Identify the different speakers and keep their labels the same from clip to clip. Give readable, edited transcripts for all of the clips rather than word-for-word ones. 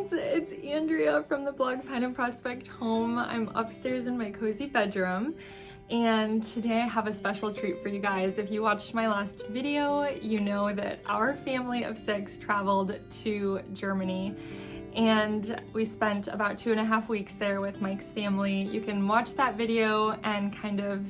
Speaker 1: friends, it's Andrea from the blog Pine and Prospect Home. I'm upstairs in my cozy bedroom, and today I have a special treat for you guys. If you watched my last video, you know that our family of 6 traveled to Germany, and we spent about 2.5 weeks there with Mike's family. You can watch that video and kind of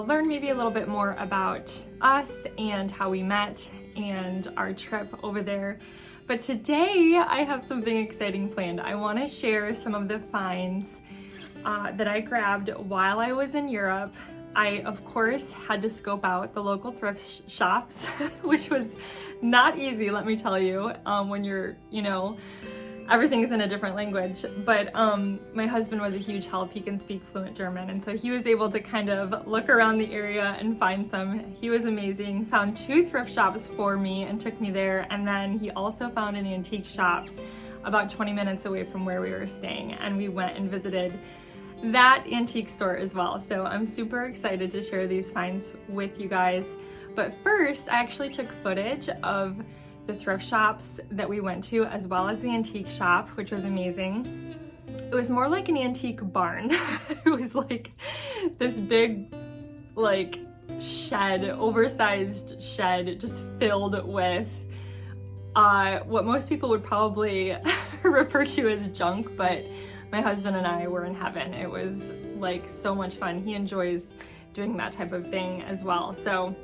Speaker 1: learn maybe a little bit more about us and how we met and our trip over there. But today I have something exciting planned. I want to share some of the finds that I grabbed while I was in Europe. I, of course, had to scope out the local thrift shops, which was not easy, let me tell you, when you're, everything's in a different language. But my husband was a huge help. He can speak fluent German, and so he was able to kind of look around the area and find some. He was amazing. Found 2 thrift shops for me and took me there, and then he also found an antique shop about 20 minutes away from where we were staying, and we went and visited that antique store as well. So I'm super excited to share these finds with you guys. But first, I actually took footage of the thrift shops that we went to, as well as the antique shop, which was amazing. It was more like an antique barn. It was like this big, shed, oversized shed, just filled with what most people would probably refer to as junk, but my husband and I were in heaven. It was so much fun. He enjoys doing that type of thing as well. So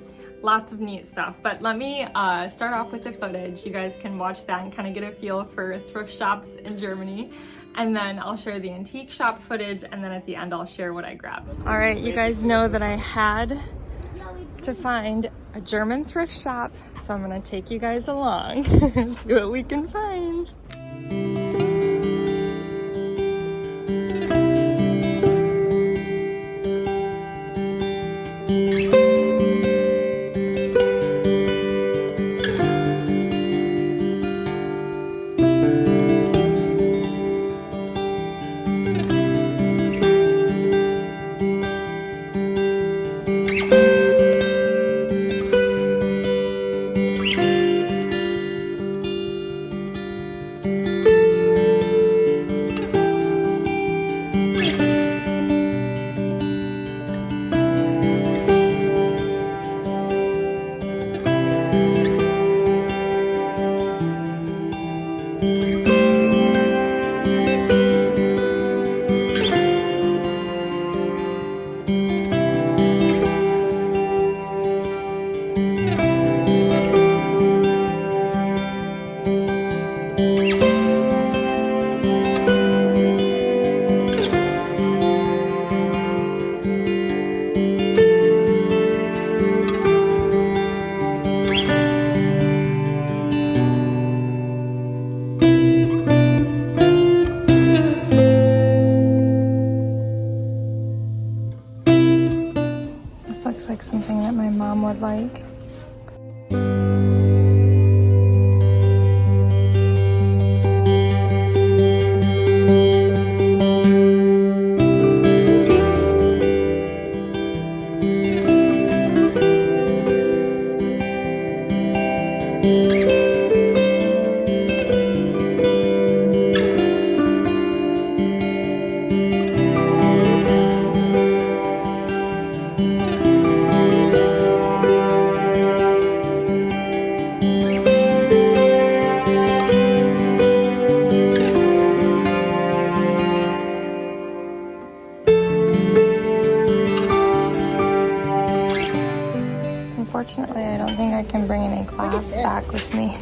Speaker 1: lots of neat stuff. But let me start off with the footage. You guys can watch that and kind of get a feel for thrift shops in Germany. And then I'll share the antique shop footage, and then at the end I'll share what I grabbed. All right, you guys know that I had to find a German thrift shop, so I'm gonna take you guys along, see what we can find. This looks like something that my mom would like. Unfortunately, I don't think I can bring any glass back with me.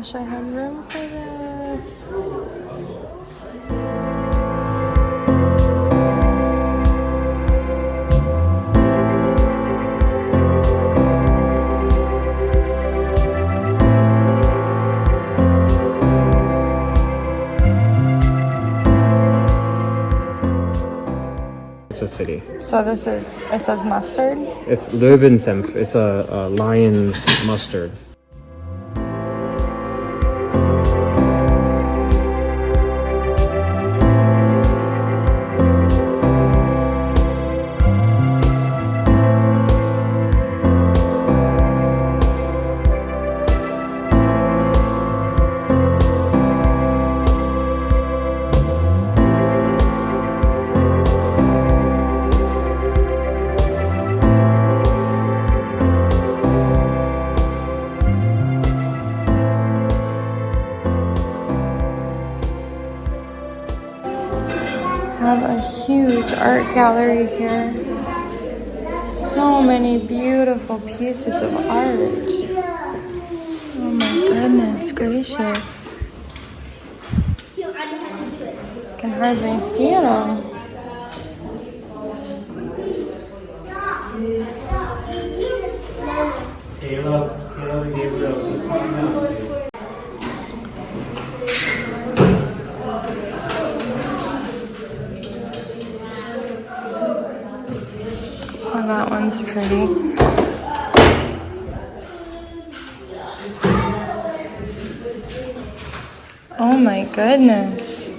Speaker 1: wish I had room for this.
Speaker 2: It's a city.
Speaker 1: So this is, it says mustard?
Speaker 2: It's Löwensenf. It's a lion's mustard.
Speaker 1: Have a huge art gallery here. So many beautiful pieces of art. Oh my goodness gracious. Can hardly see it all. Oh, that one's pretty. Oh my goodness.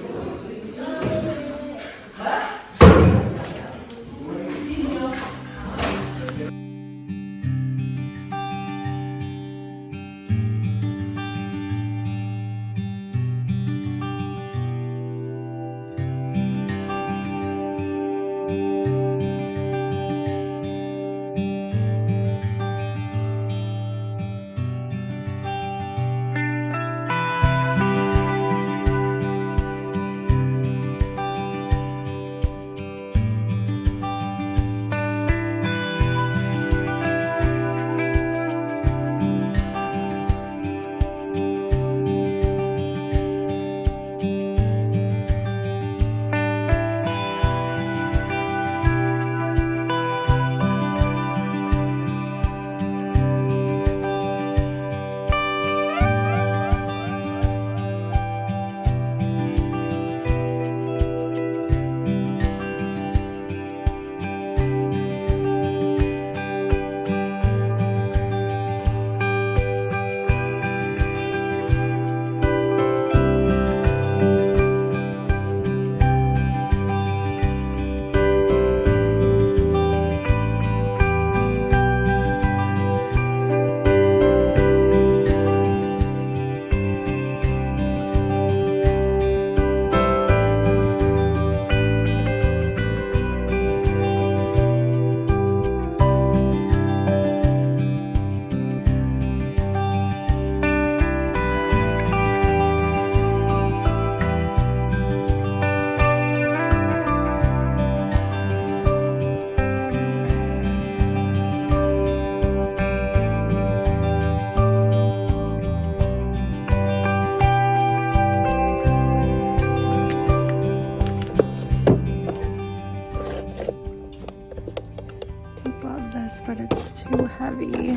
Speaker 1: But it's too heavy.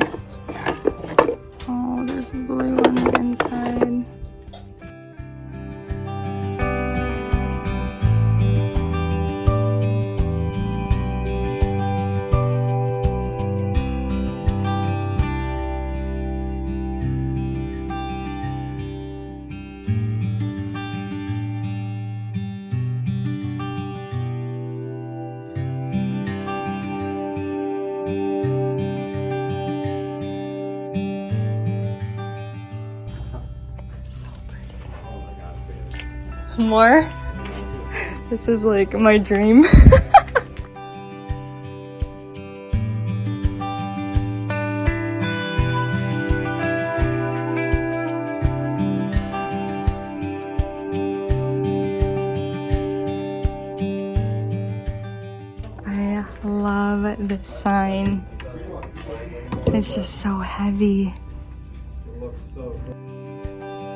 Speaker 1: Oh, there's blue on the inside. More? This is like my dream. I love this sign. It's just so heavy.
Speaker 2: It looks so cool.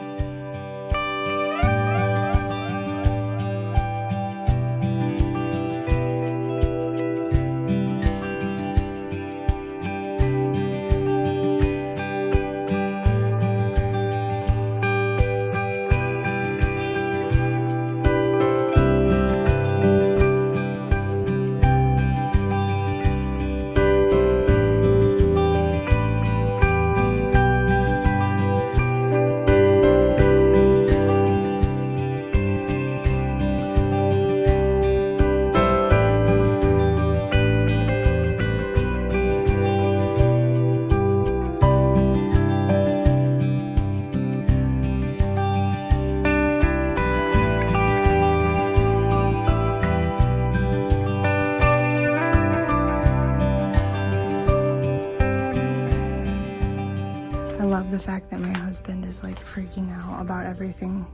Speaker 1: freaking out about everything.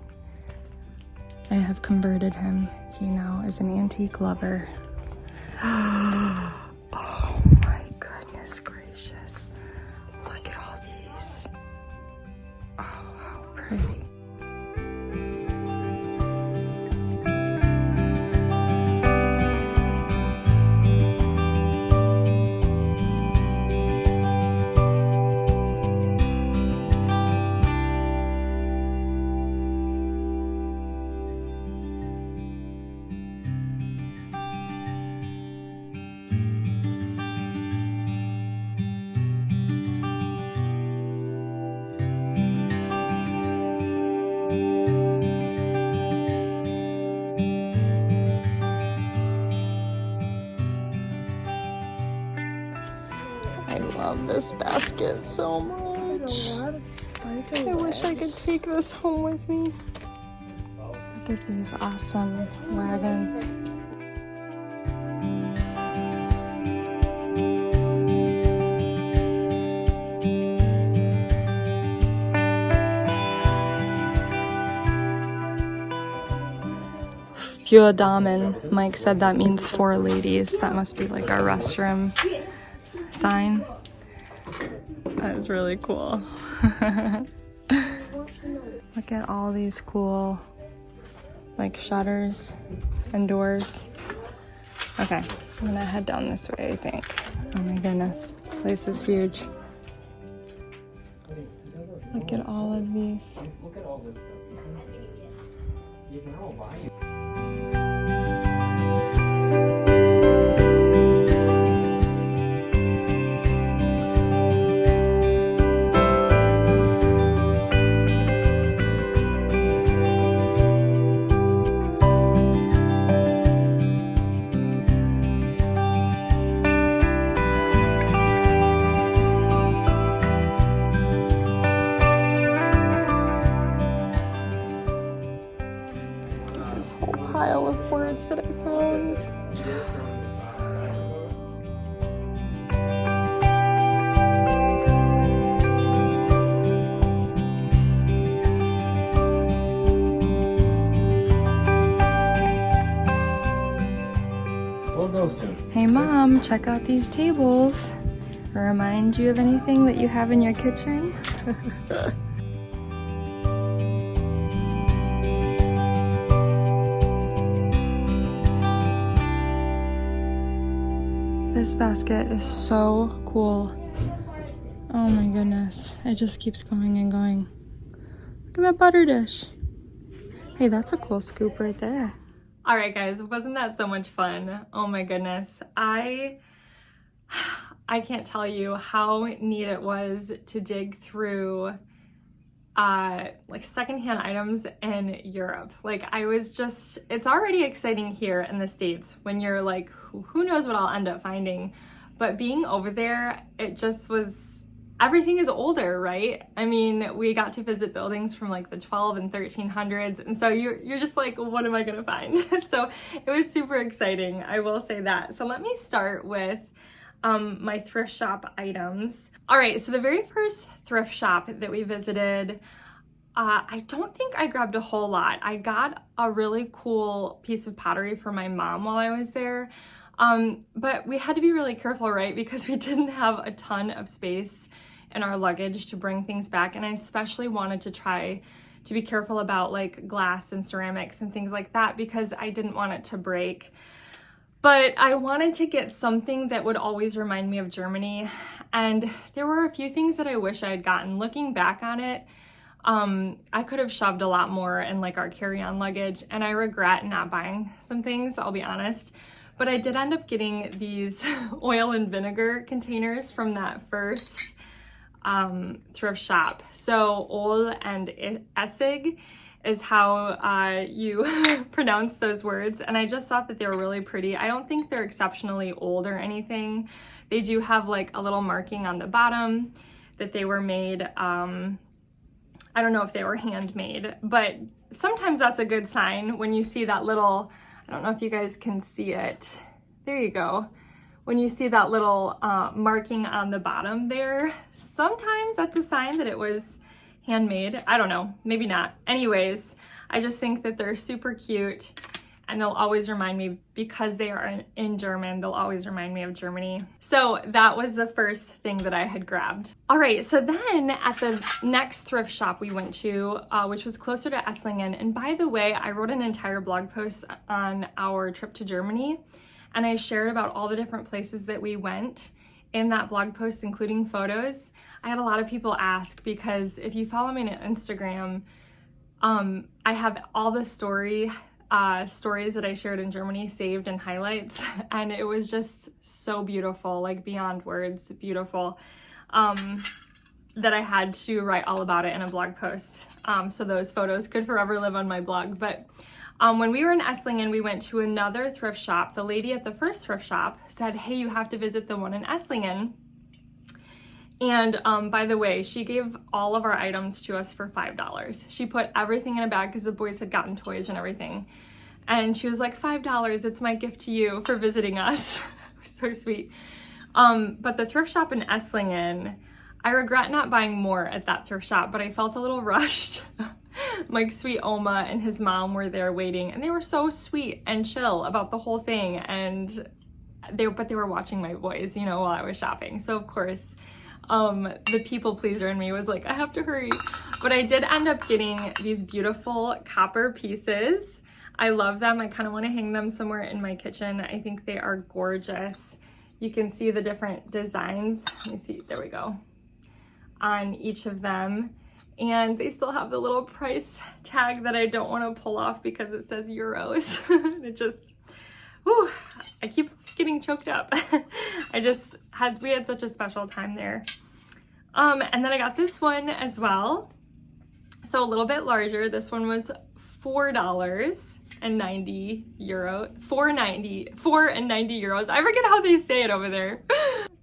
Speaker 1: I have converted him. He now is an antique lover. Oh my goodness gracious. Look at all these. Oh, how pretty. I love this basket so much. I wish I could take this home with me. Look at these awesome wagons. Vier Damen. Mike said that means 4 ladies. That must be like our restroom sign. That is really cool. Look at all these cool like shutters and doors. Okay, I'm gonna head down this way, I think. Oh my goodness, this place is huge. Look at all of these.
Speaker 2: Look at all this stuff. You can all buy it.
Speaker 1: This whole pile of words that I found.
Speaker 2: We'll go soon.
Speaker 1: Hey Mom, check out these tables. Remind you of anything that you have in your kitchen? This basket is so cool. Oh my goodness. It just keeps going and going. Look at that butter dish. Hey, that's a cool scoop right there. All right, guys, wasn't that so much fun? Oh my goodness. I can't tell you how neat it was to dig through like secondhand items in Europe. Like I was just, it's already exciting here in the States when you're like, who knows what I'll end up finding. But being over there, it just was, everything is older, right? I mean, we got to visit buildings from like the 12 and 1300s. And so you're just like, what am I gonna find? So it was super exciting, I will say that. So let me start with my thrift shop items. All right, so the very first thrift shop that we visited, I don't think I grabbed a whole lot. I got a really cool piece of pottery for my mom while I was there. But we had to be really careful, right? Because we didn't have a ton of space in our luggage to bring things back. And I especially wanted to try to be careful about like glass and ceramics and things like that because I didn't want it to break. But I wanted to get something that would always remind me of Germany. And there were a few things that I wish I had gotten. Looking back on it, I could have shoved a lot more in like our carry-on luggage, and I regret not buying some things, I'll be honest. But I did end up getting these oil and vinegar containers from that first thrift shop. So Öl and Essig is how you pronounce those words, and I just thought that they were really pretty. I don't think they're exceptionally old or anything. They do have like a little marking on the bottom that they were made. I don't know if they were handmade, but sometimes that's a good sign when you see that little, I don't know if you guys can see it. There you go. When you see that little marking on the bottom there, sometimes that's a sign that it was handmade. I don't know, maybe not. Anyways, I just think that they're super cute, and they'll always remind me, because they are in German, they'll always remind me of Germany. So that was the first thing that I had grabbed. All right, so then at the next thrift shop we went to, which was closer to Esslingen, and by the way, I wrote an entire blog post on our trip to Germany, and I shared about all the different places that we went in that blog post, including photos. I had a lot of people ask, because if you follow me on Instagram, I have all the stories that I shared in Germany saved in highlights, and it was just so beautiful, like beyond words beautiful, that I had to write all about it in a blog post. So those photos could forever live on my blog. But when we were in Esslingen, we went to another thrift shop. The lady at the first thrift shop said, hey, you have to visit the one in Esslingen. And by the way, she gave all of our items to us for $5. She put everything in a bag because the boys had gotten toys and everything. And she was like, $5, it's my gift to you for visiting us. So sweet. But the thrift shop in Esslingen, I regret not buying more at that thrift shop, but I felt a little rushed. My sweet Oma and his mom were there waiting, and they were so sweet and chill about the whole thing. And they were watching my boys, you know, while I was shopping. So of course, the people pleaser in me was like, I have to hurry. But I did end up getting these beautiful copper pieces. I love them. I kind of want to hang them somewhere in my kitchen. I think they are gorgeous. You can see the different designs. Let me see, there we go, on each of them. And they still have the little price tag that I don't want to pull off because it says euros. It just, whew, I keep getting choked up. We had such a special time there. And then I got this one as well. So a little bit larger. This one was €4.90. €4.90. I forget how they say it over there.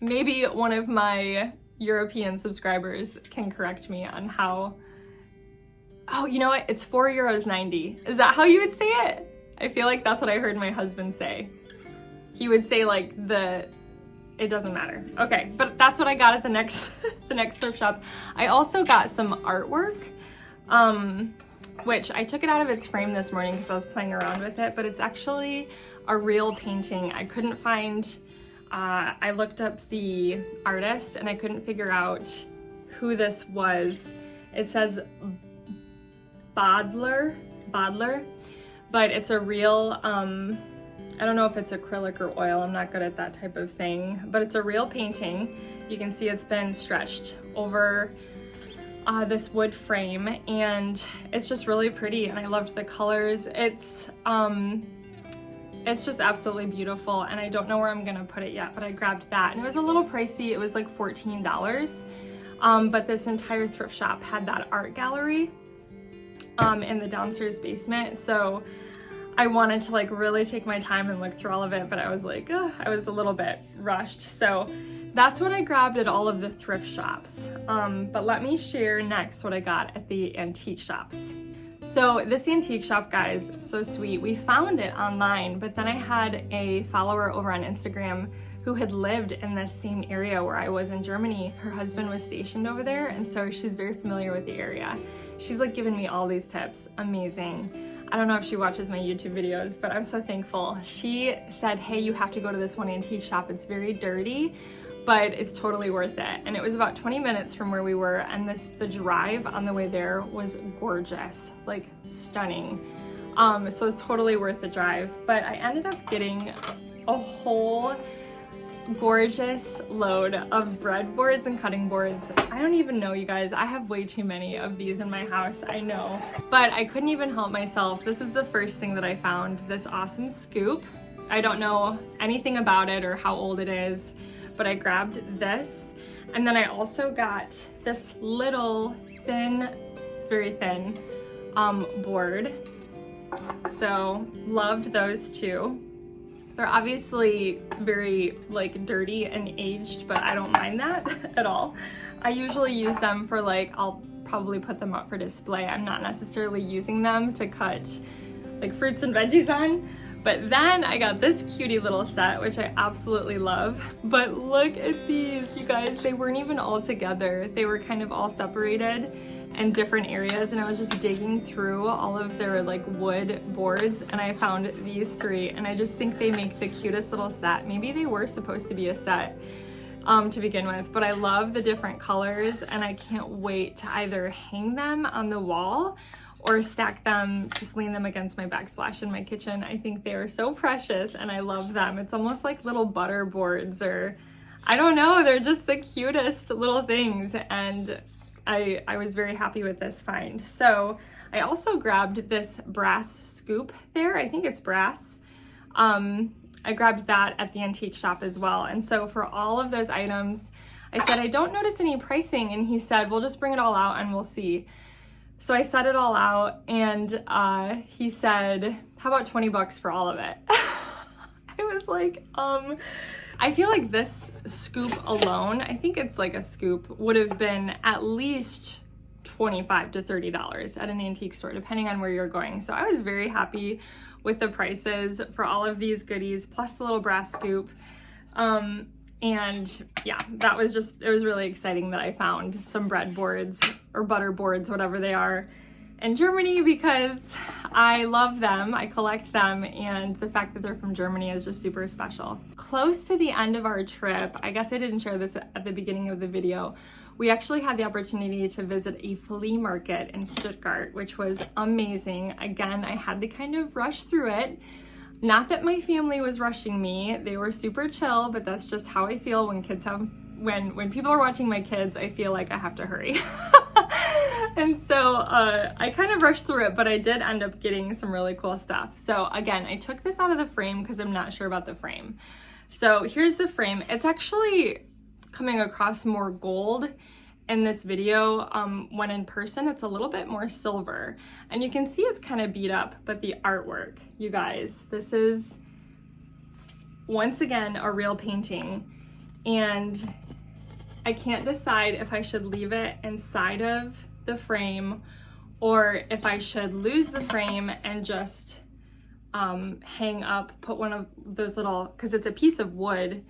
Speaker 1: Maybe one of my European subscribers can correct me on how. Oh, you know what? It's €4.90. Is that how you would say it? I feel like that's what I heard my husband say. He would say like it doesn't matter. Okay, but that's what I got at the next thrift shop. I also got some artwork, which I took it out of its frame this morning because I was playing around with it, but it's actually a real painting. I couldn't find, I looked up the artist and I couldn't figure out who this was. It says Badler, but it's a real, I don't know if it's acrylic or oil, I'm not good at that type of thing, but it's a real painting. You can see it's been stretched over this wood frame, and it's just really pretty, and I loved the colors. It's just absolutely beautiful, and I don't know where I'm gonna put it yet, but I grabbed that, and it was a little pricey. It was like $14, but this entire thrift shop had that art gallery in the downstairs basement, so I wanted to like really take my time and look through all of it, but I was like, I was a little bit rushed. So that's what I grabbed at all of the thrift shops. But let me share next what I got at the antique shops. So this antique shop, guys, so sweet. We found it online, but then I had a follower over on Instagram who had lived in this same area where I was in Germany. Her husband was stationed over there, and so she's very familiar with the area. She's like given me all these tips. Amazing. I don't know if she watches my YouTube videos, but I'm so thankful. She said, hey, you have to go to this one antique shop. It's very dirty, but it's totally worth it. And it was about 20 minutes from where we were, and the drive on the way there was gorgeous, like stunning. So it's totally worth the drive. But I ended up getting a whole gorgeous load of breadboards and cutting boards. I don't even know, you guys. I have way too many of these in my house, I know. But I couldn't even help myself. This is the first thing that I found, this awesome scoop. I don't know anything about it or how old it is, but I grabbed this. And then I also got this little thin, it's very thin, board. So loved those two. They're obviously very like dirty and aged, but I don't mind that at all. I usually use them for like, I'll probably put them up for display. I'm not necessarily using them to cut like fruits and veggies on. But then I got this cutie little set, which I absolutely love. But look at these, you guys. They weren't even all together. They were kind of all separated. in different areas, and I was just digging through all of their like wood boards, and I found these three, and I just think they make the cutest little set. Maybe they were supposed to be a set to begin with, but I love the different colors, and I can't wait to either hang them on the wall or stack them, just lean them against my backsplash in my kitchen. I think they are so precious and I love them. It's almost like little butter boards, or I don't know, they're just the cutest little things, and I was very happy with this find. So I also grabbed this brass scoop there. I think it's brass. I grabbed that at the antique shop as well. And so for all of those items, I said, I don't notice any pricing. And he said, we'll just bring it all out and we'll see. So I set it all out, and he said, how about 20 bucks for all of it? I was like, I feel like this scoop alone, I think it's like a scoop, would have been at least $25 to $30 at an antique store, depending on where you're going. So I was very happy with the prices for all of these goodies, plus the little brass scoop. And yeah, that was just, it was really exciting that I found some bread boards or butter boards, whatever they are, in Germany, because I love them, I collect them, and the fact that they're from Germany is just super special. Close to the end of our trip, I guess I didn't share this at the beginning of the video, we actually had the opportunity to visit a flea market in Stuttgart, which was amazing. Again, I had to kind of rush through it. Not that my family was rushing me, they were super chill, but that's just how I feel when when people are watching my kids, I feel like I have to hurry. And so I kind of rushed through it, but I did end up getting some really cool stuff. So again, I took this out of the frame because I'm not sure about the frame. So here's the frame. It's actually coming across more gold in this video. When in person, it's a little bit more silver. And you can see it's kind of beat up, but the artwork, you guys, this is, once again, a real painting. And I can't decide if I should leave it inside of the frame or if I should lose the frame and just hang up, put one of those little, because it's a piece of wood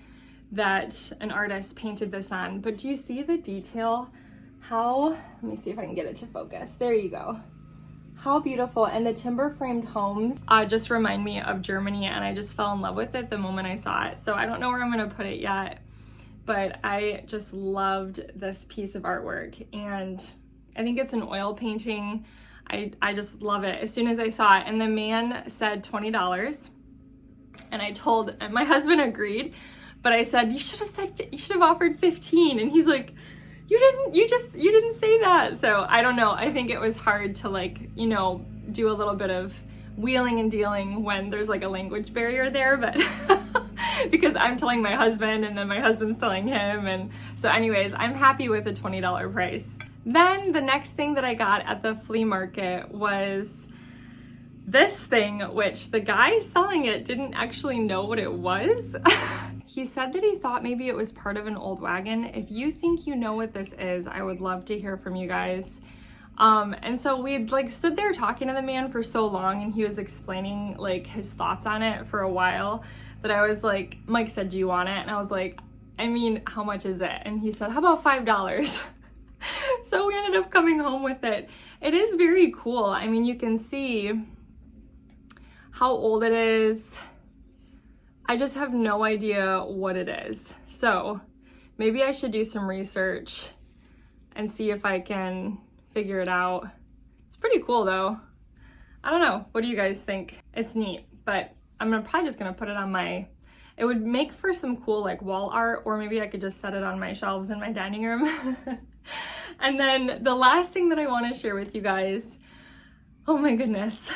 Speaker 1: that an artist painted this on. But do you see the detail? How, let me see if I can get it to focus. There you go. How beautiful. And the timber framed homes just remind me of Germany, and I just fell in love with it the moment I saw it. So I don't know where I'm gonna put it yet, but I just loved this piece of artwork, and I think it's an oil painting. I just love it as soon as I saw it. And the man said $20, and my husband agreed, but I said, you should have offered 15. And he's like, you didn't say that. So I don't know. I think it was hard to, like, you know, do a little bit of wheeling and dealing when there's like a language barrier there, but because I'm telling my husband and then my husband's telling him. And so anyways, I'm happy with the $20 price. Then the next thing that I got at the flea market was this thing, which the guy selling it didn't actually know what it was. He said that he thought maybe it was part of an old wagon. If you think you know what this is, I would love to hear from you guys. And so we'd like stood there talking to the man for so long, and he was explaining like his thoughts on it for a while, that I was like, Mike said, do you want it? And I was like, I mean, how much is it? And he said, how about $5? So we ended up coming home with it. It is very cool. I mean, you can see how old it is. I just have no idea what it is. So maybe I should do some research and see if I can figure it out. It's pretty cool though. I don't know. What do you guys think? It's neat, but I'm probably just gonna put it on it would make for some cool like wall art, or maybe I could just set it on my shelves in my dining room. And then the last thing that I want to share with you guys, oh my goodness,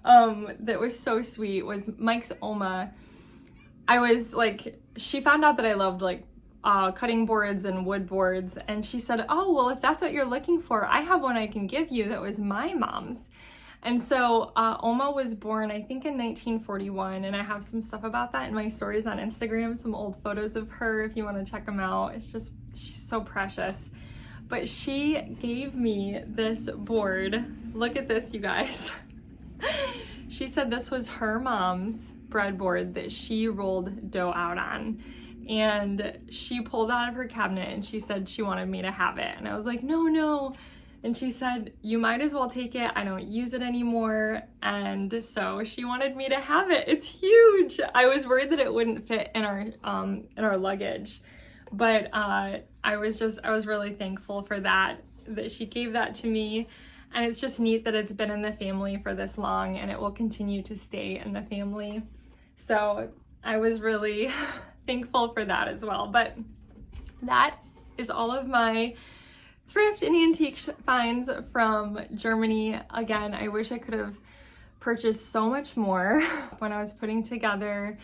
Speaker 1: that was so sweet, was Mike's Oma. I was like, she found out that I loved like cutting boards and wood boards, and she said, oh, well, if that's what you're looking for, I have one I can give you that was my mom's. And so Oma was born, I think, in 1941, and I have some stuff about that in my stories on Instagram, some old photos of her if you want to check them out. It's just, she's so precious. But she gave me this board. Look at this, you guys. She said this was her mom's breadboard that she rolled dough out on. And she pulled out of her cabinet and she said she wanted me to have it. And I was like, no, And she said, you might as well take it. I don't use it anymore. And so she wanted me to have it. It's huge. I was worried that it wouldn't fit in our luggage. But I was really thankful for that she gave that to me. And it's just neat that it's been in the family for this long and it will continue to stay in the family. So I was really thankful for that as well. But that is all of my thrift and antique finds from Germany. Again, I wish I could have purchased so much more. When I was putting together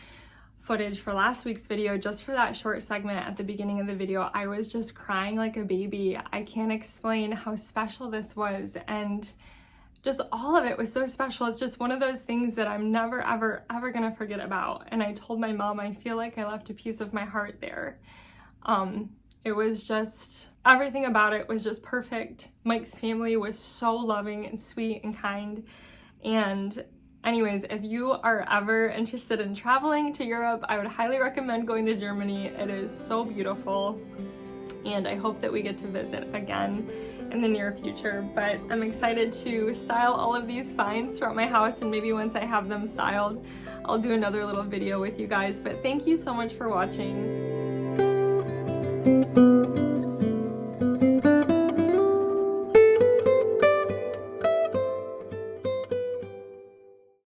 Speaker 1: footage for last week's video, just for that short segment at the beginning of the video, I was just crying like a baby. I can't explain how special this was, and just all of it was so special. It's just one of those things that I'm never, ever, ever gonna forget about. And I told my mom, I feel like I left a piece of my heart there. It was just, everything about it was just perfect. Mike's family was so loving and sweet and kind. And anyways, if you are ever interested in traveling to Europe, I would highly recommend going to Germany. It is so beautiful. And I hope that we get to visit again in the near future. But I'm excited to style all of these finds throughout my house, and maybe once I have them styled, I'll do another little video with you guys. But thank you so much for watching.